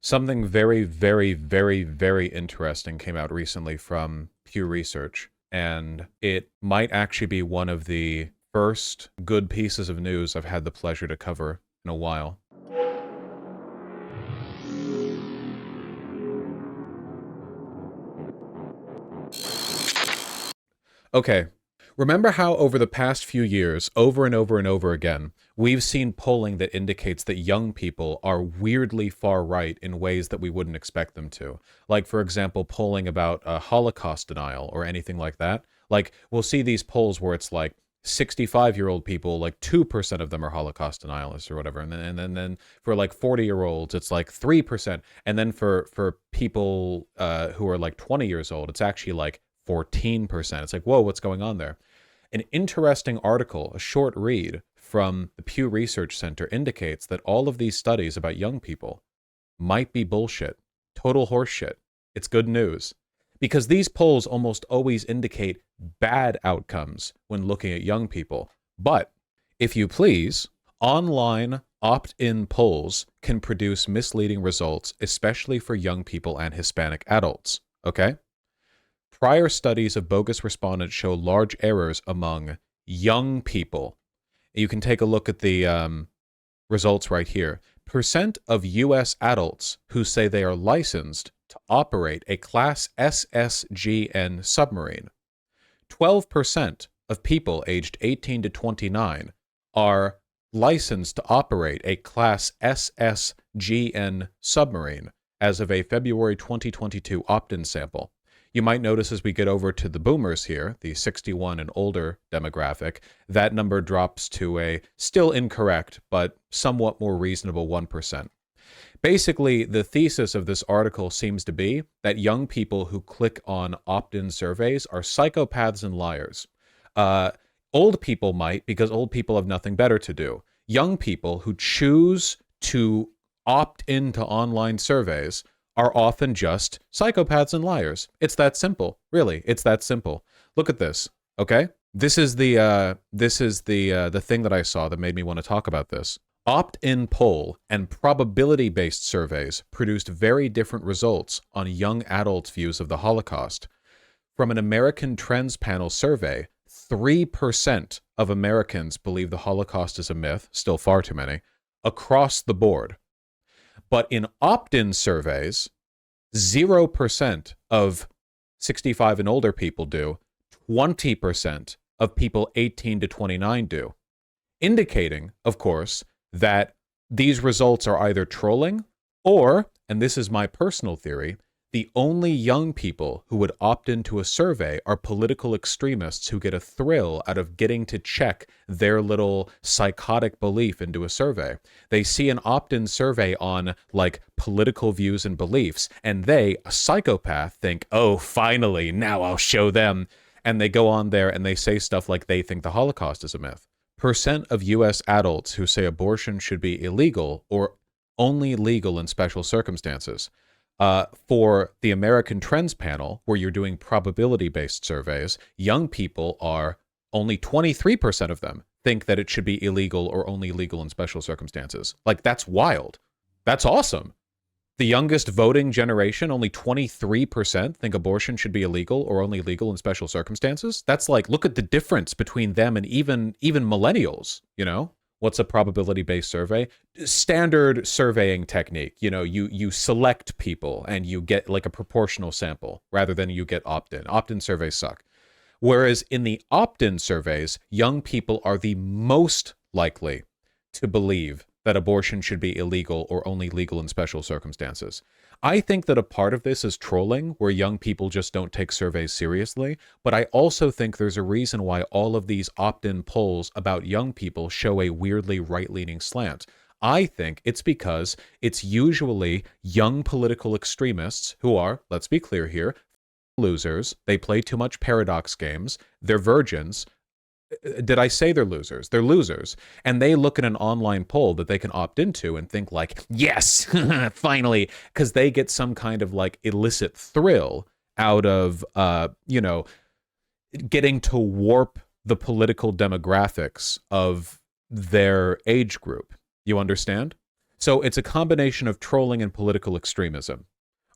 Something very, very, very, very interesting came out recently from Pew Research, and it might actually be one of the first good pieces of news I've had the pleasure to cover in a while. Okay, remember how over the past few years, over and over and over again, we've seen polling that indicates that young people are weirdly far right in ways that we wouldn't expect them to. Like, for example, polling about Holocaust denial or anything like that. Like, we'll see these polls where it's like 65-year-old people, like 2% of them are Holocaust denialists or whatever. And then for like 40-year-olds, it's like 3%. And then for people who are like 20 years old, it's actually like 14%. It's like, whoa, what's going on there? An interesting article, a short read from the Pew Research Center indicates that all of these studies about young people might be bullshit, total horseshit. It's good news. Because these polls almost always indicate bad outcomes when looking at young people. But, if you please, online opt-in polls can produce misleading results, especially for young people and Hispanic adults. Okay? Prior studies of bogus respondents show large errors among young people. You can take a look at the results right here. Percent of U.S. adults who say they are licensed to operate a Class SSGN submarine. 12% of people aged 18 to 29 are licensed to operate a Class SSGN submarine as of a February 2022 opt-in sample. You might notice as we get over to the boomers here, the 61 and older demographic, that number drops to a still incorrect but somewhat more reasonable 1%. Basically, the thesis of this article seems to be that young people who click on opt-in surveys are psychopaths and liars. Old people might, because old people have nothing better to do. Young people who choose to opt into online surveys are often just psychopaths and liars. It's that simple. Really, it's that simple. Look at this, okay? This is the thing that I saw that made me want to talk about this. Opt-in poll and probability-based surveys produced very different results on young adults' views of the Holocaust. From an American Trends Panel survey, 3% of Americans believe the Holocaust is a myth, still far too many, across the board. But in opt-in surveys, 0% of 65 and older people do, 20% of people 18 to 29 do. Indicating, of course, that these results are either trolling or, and this is my personal theory, the only young people who would opt into a survey are political extremists who get a thrill out of getting to check their little psychotic belief into a survey. They see an opt-in survey on, like, political views and beliefs, and they, a psychopath, think, oh, finally, now I'll show them. And they go on there and they say stuff like they think the Holocaust is a myth. Percent of U.S. adults who say abortion should be illegal or only legal in special circumstances. For the American Trends Panel, where you're doing probability-based surveys, young people are, only 23% of them think that it should be illegal or only legal in special circumstances. Like, that's wild. That's awesome. The youngest voting generation, only 23% think abortion should be illegal or only legal in special circumstances. That's like, look at the difference between them and even millennials, you know? What's a probability-based survey? Standard surveying technique. You know, you select people and you get like a proportional sample rather than you get opt-in. Opt-in surveys suck. Whereas in the opt-in surveys, young people are the most likely to believe that abortion should be illegal or only legal in special circumstances. I think that a part of this is trolling, where young people just don't take surveys seriously, but I also think there's a reason why all of these opt-in polls about young people show a weirdly right-leaning slant. I think it's because it's usually young political extremists who are, let's be clear here, losers. They play too much paradox games. They're virgins. Did I say they're losers? They're losers. And they look at an online poll that they can opt into and think like, yes, finally, because they get some kind of like illicit thrill out of, getting to warp the political demographics of their age group. You understand? So it's a combination of trolling and political extremism.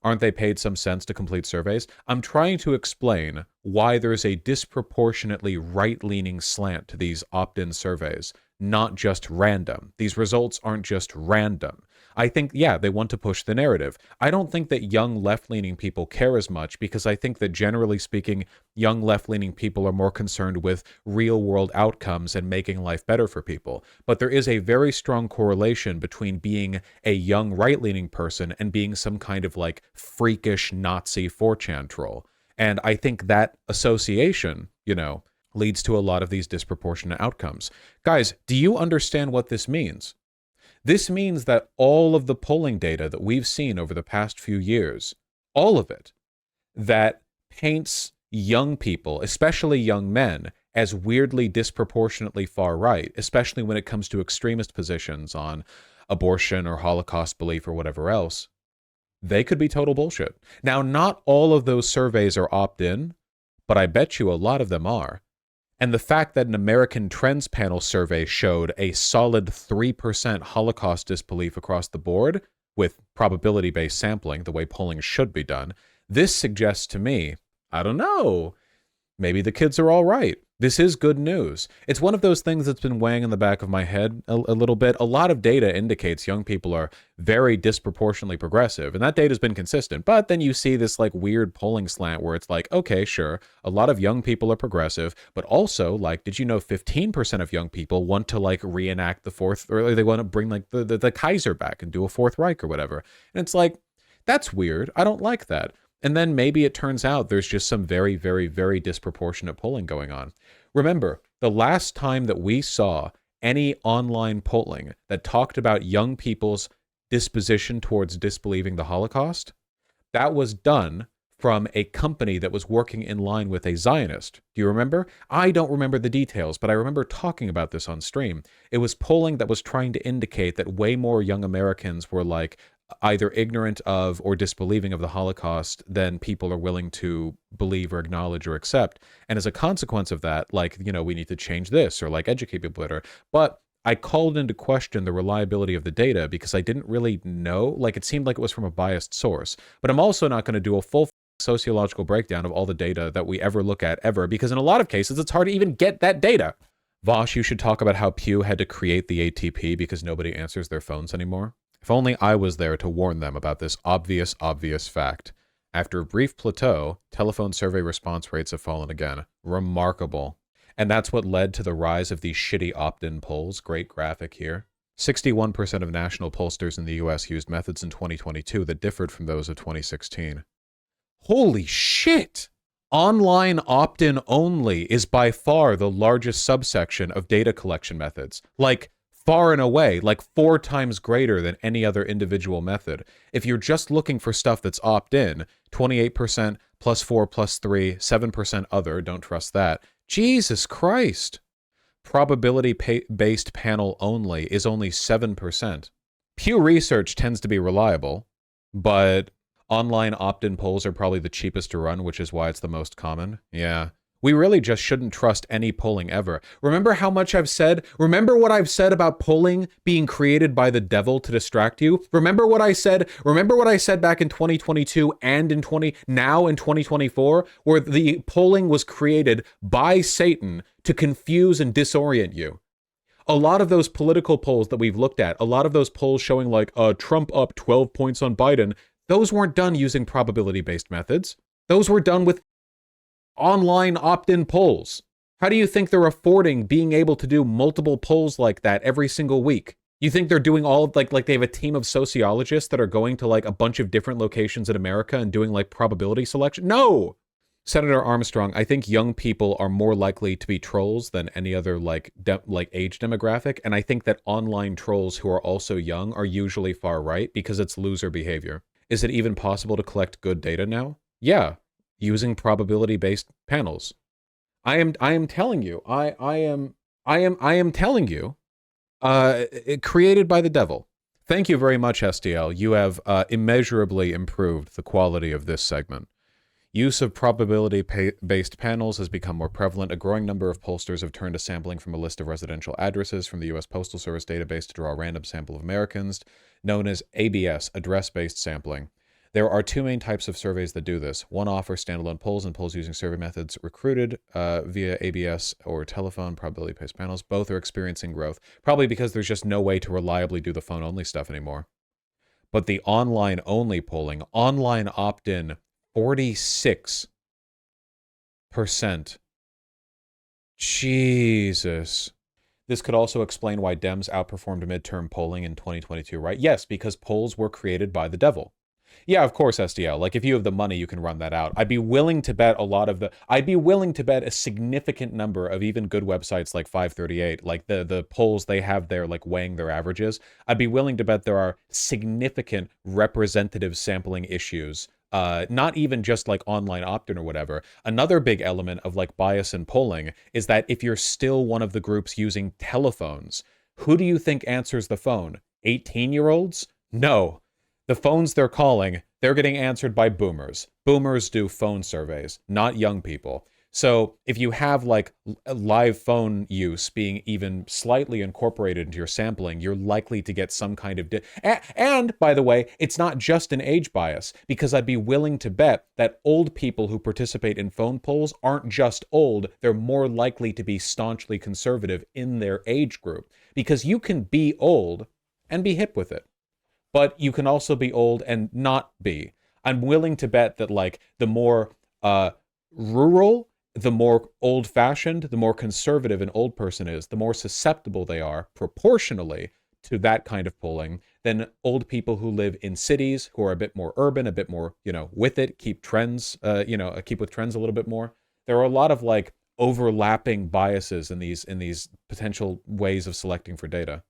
Aren't they paid some cents to complete surveys? I'm trying to explain why there's a disproportionately right-leaning slant to these opt-in surveys, not just random. These results aren't just random. I think, yeah, they want to push the narrative. I don't think that young left-leaning people care as much because I think that generally speaking, young left-leaning people are more concerned with real-world outcomes and making life better for people. But there is a very strong correlation between being a young right-leaning person and being some kind of like freakish Nazi 4chan troll. And I think that association, leads to a lot of these disproportionate outcomes. Guys, do you understand what this means? This means that all of the polling data that we've seen over the past few years, all of it, that paints young people, especially young men, as weirdly disproportionately far right, especially when it comes to extremist positions on abortion or Holocaust belief or whatever else, they could be total bullshit. Now, not all of those surveys are opt-in, but I bet you a lot of them are. And the fact that an American Trends Panel survey showed a solid 3% Holocaust disbelief across the board, with probability-based sampling, the way polling should be done, this suggests to me, I don't know, maybe the kids are all right. This is good news. It's one of those things that's been weighing in the back of my head a little bit. A lot of data indicates young people are very disproportionately progressive, and that data's been consistent. But then you see this like weird polling slant where it's like, okay, sure, a lot of young people are progressive, but also like, did you know 15% of young people want to like reenact the fourth, or they want to bring like the Kaiser back and do a Fourth Reich or whatever. And it's like, that's weird. I don't like that. And then maybe it turns out there's just some very, very, very disproportionate polling going on. Remember, the last time that we saw any online polling that talked about young people's disposition towards disbelieving the Holocaust, that was done from a company that was working in line with a Zionist. Do you remember? I don't remember the details, but I remember talking about this on stream. It was polling that was trying to indicate that way more young Americans were like, either ignorant of or disbelieving of the Holocaust than people are willing to believe or acknowledge or accept. And as a consequence of that, like, we need to change this or like educate people better. But I called into question the reliability of the data because I didn't really know, like it seemed like it was from a biased source. But I'm also not going to do a full sociological breakdown of all the data that we ever look at ever, because in a lot of cases, it's hard to even get that data. Vosh, you should talk about how Pew had to create the ATP because nobody answers their phones anymore. If only I was there to warn them about this obvious fact. After a brief plateau, telephone survey response rates have fallen again. Remarkable. And that's what led to the rise of these shitty opt-in polls. Great graphic here. 61% of national pollsters in the US used methods in 2022 that differed from those of 2016. Holy shit! Online opt-in only is by far the largest subsection of data collection methods. Like, far and away, like 4 times greater than any other individual method. If you're just looking for stuff that's opt-in, 28% plus 4 plus 3, 7% other, don't trust that. Jesus Christ. Probability-based panel only is only 7%. Pew Research tends to be reliable, but online opt-in polls are probably the cheapest to run, which is why it's the most common. Yeah. We really just shouldn't trust any polling ever. Remember how much I've said? Remember what I've said about polling being created by the devil to distract you? Remember what I said? Remember what I said back in 2022 and now in 2024, where the polling was created by Satan to confuse and disorient you. A lot of those political polls that we've looked at, a lot of those polls showing like Trump up 12 points on Biden, those weren't done using probability-based methods. Those were done with online opt-in polls. How do you think they're affording being able to do multiple polls like that every single week? You think they're doing all like they have a team of sociologists that are going to like a bunch of different locations in America and doing like probability selection? No! Senator Armstrong, I think young people are more likely to be trolls than any other age demographic, and I think that online trolls who are also young are usually far right because it's loser behavior. Is it even possible to collect good data now? Yeah. Using probability-based panels. I am telling you, I am telling you, created by the devil. Thank you very much, STL. You have immeasurably improved the quality of this segment. Use of probability-based panels has become more prevalent. A growing number of pollsters have turned to sampling from a list of residential addresses from the U.S. Postal Service database to draw a random sample of Americans, known as ABS, address-based sampling. There are two main types of surveys that do this. One offers standalone polls and polls using survey methods recruited via ABS or telephone probability-based panels. Both are experiencing growth, probably because there's just no way to reliably do the phone-only stuff anymore. But the online-only polling, online opt-in, 46%. Jesus. This could also explain why Dems outperformed midterm polling in 2022, right? Yes, because polls were created by the devil. Yeah, of course, SDL. Like, if you have the money, you can run that out. I'd be willing to bet a significant number of even good websites like 538, like the polls they have there, like weighing their averages. I'd be willing to bet there are significant representative sampling issues. Not even just like online opt-in or whatever. Another big element of like bias in polling is that if you're still one of the groups using telephones, who do you think answers the phone? 18-year-olds? No. The phones they're calling, they're getting answered by boomers. Boomers do phone surveys, not young people. So if you have like live phone use being even slightly incorporated into your sampling, you're likely to get some kind of... And by the way, it's not just an age bias, because I'd be willing to bet that old people who participate in phone polls aren't just old, they're more likely to be staunchly conservative in their age group. Because you can be old and be hip with it. But you can also be old and not be. I'm willing to bet that like the more rural, the more old-fashioned, the more conservative an old person is, the more susceptible they are proportionally to that kind of polling than old people who live in cities, who are a bit more urban, a bit more, with it, keep trends, keep with trends a little bit more. There are a lot of like overlapping biases in these potential ways of selecting for data.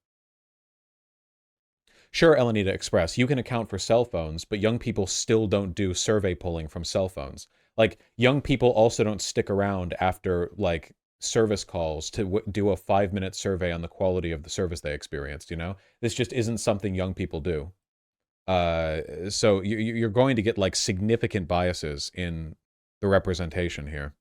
Sure, Elenita Express, you can account for cell phones, but young people still don't do survey polling from cell phones. Like, young people also don't stick around after, like, service calls to do a 5-minute survey on the quality of the service they experienced, This just isn't something young people do. So you're going to get, like, significant biases in the representation here.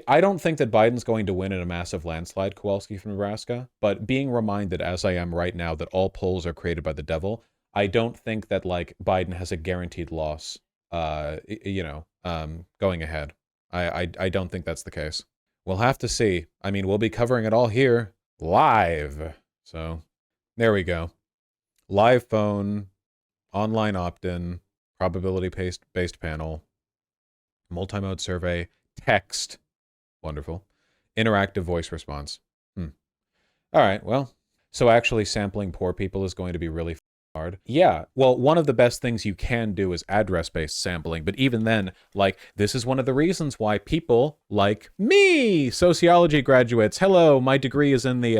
I don't think that Biden's going to win in a massive landslide, Kowalski from Nebraska, but being reminded, as I am right now, that all polls are created by the devil, I don't think that, like, Biden has a guaranteed loss, going ahead. I don't think that's the case. We'll have to see. I mean, we'll be covering it all here live. So there we go. Live phone, online opt-in, probability-based panel, multi-mode survey, text. Wonderful. Interactive voice response. All right, well, so actually sampling poor people is going to be really hard. Yeah, well, one of the best things you can do is address-based sampling, but even then, like, this is one of the reasons why people like me, sociology graduates, hello, my degree is in the,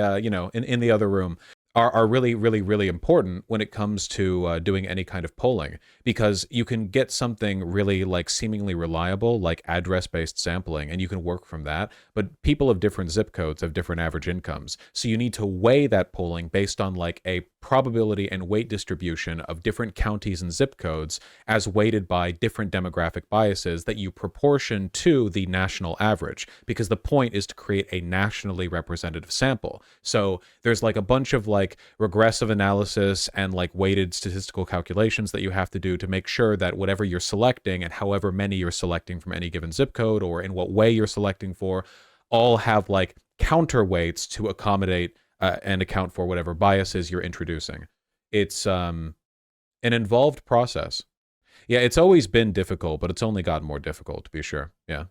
in the other room, are really, really, really important when it comes to doing any kind of polling, because you can get something really like seemingly reliable, like address-based sampling, and you can work from that. But people of different zip codes have different average incomes. So you need to weigh that polling based on like a probability and weight distribution of different counties and zip codes as weighted by different demographic biases that you proportion to the national average, because the point is to create a nationally representative sample. So there's like a bunch of like regressive analysis and like weighted statistical calculations that you have to do to make sure that whatever you're selecting and however many you're selecting from any given zip code or in what way you're selecting for all have like counterweights to accommodate and account for whatever biases you're introducing. It's an involved process. Yeah, it's always been difficult, but it's only gotten more difficult, to be sure. Yeah.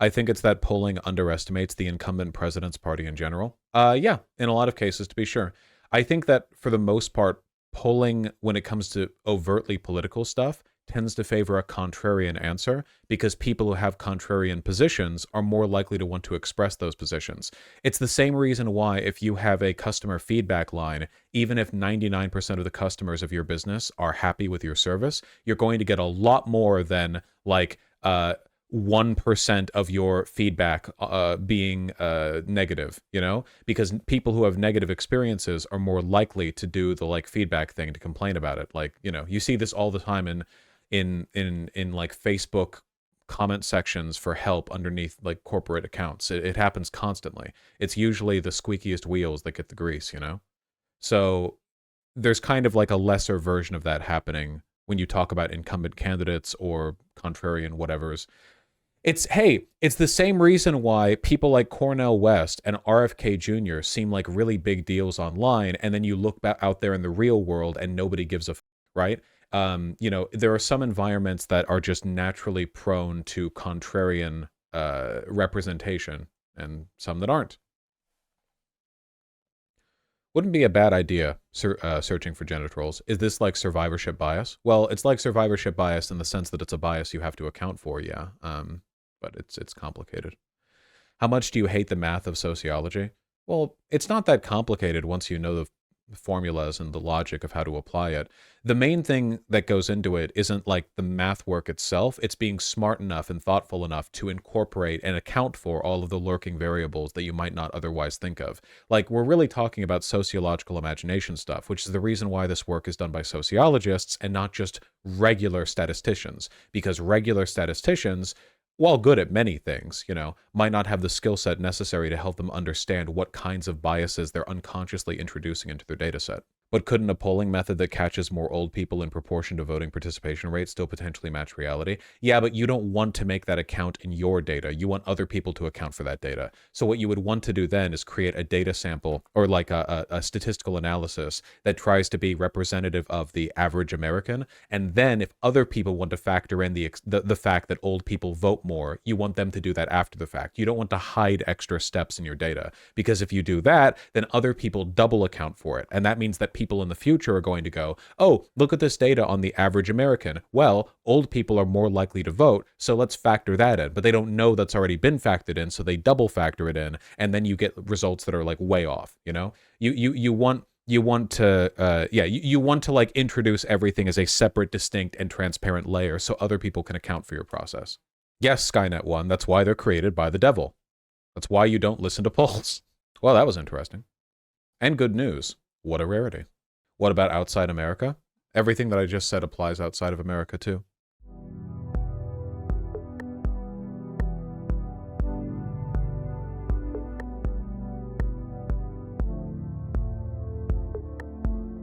I think it's that polling underestimates the incumbent president's party in general. Yeah, in a lot of cases, to be sure. I think that for the most part, polling when it comes to overtly political stuff tends to favor a contrarian answer, because people who have contrarian positions are more likely to want to express those positions. It's the same reason why if you have a customer feedback line, even if 99% of the customers of your business are happy with your service, you're going to get a lot more than like 1% of your feedback being negative, because people who have negative experiences are more likely to do the like feedback thing, to complain about it. Like, you see this all the time in like Facebook comment sections for help underneath like corporate accounts. It happens constantly. It's usually the squeakiest wheels that get the grease, you know? So there's kind of like a lesser version of that happening when you talk about incumbent candidates or contrarian whatevers. It's the same reason why people like Cornel West and RFK Jr. seem like really big deals online, and then you look back out there in the real world and nobody gives a right? There are some environments that are just naturally prone to contrarian representation, and some that aren't. Wouldn't be a bad idea searching for gender trolls. Is this like survivorship bias? Well, it's like survivorship bias in the sense that it's a bias you have to account for, yeah. But it's complicated. How much do you hate the math of sociology? Well, it's not that complicated once you know the formulas and the logic of how to apply it. The main thing that goes into it isn't like the math work itself, it's being smart enough and thoughtful enough to incorporate and account for all of the lurking variables that you might not otherwise think of. Like, we're really talking about sociological imagination stuff, which is the reason why this work is done by sociologists and not just regular statisticians, because regular statisticians, while good at many things, might not have the skill set necessary to help them understand what kinds of biases they're unconsciously introducing into their data set. But couldn't a polling method that catches more old people in proportion to voting participation rates still potentially match reality? Yeah, but you don't want to make that account in your data. You want other people to account for that data. So what you would want to do then is create a data sample or like a statistical analysis that tries to be representative of the average American. And then if other people want to factor in the fact that old people vote more, you want them to do that after the fact. You don't want to hide extra steps in your data, because if you do that, then other people double account for it. And that means that people in the future are going to go, oh, look at this data on the average American. Well, old people are more likely to vote, so let's factor that in. But they don't know that's already been factored in, so they double factor it in, and then you get results that are like way off, You want to like introduce everything as a separate, distinct, and transparent layer so other people can account for your process. Yes, Skynet won. That's why they're created by the devil. That's why you don't listen to polls. Well, that was interesting. And good news. What a rarity. What about outside America? Everything that I just said applies outside of America too.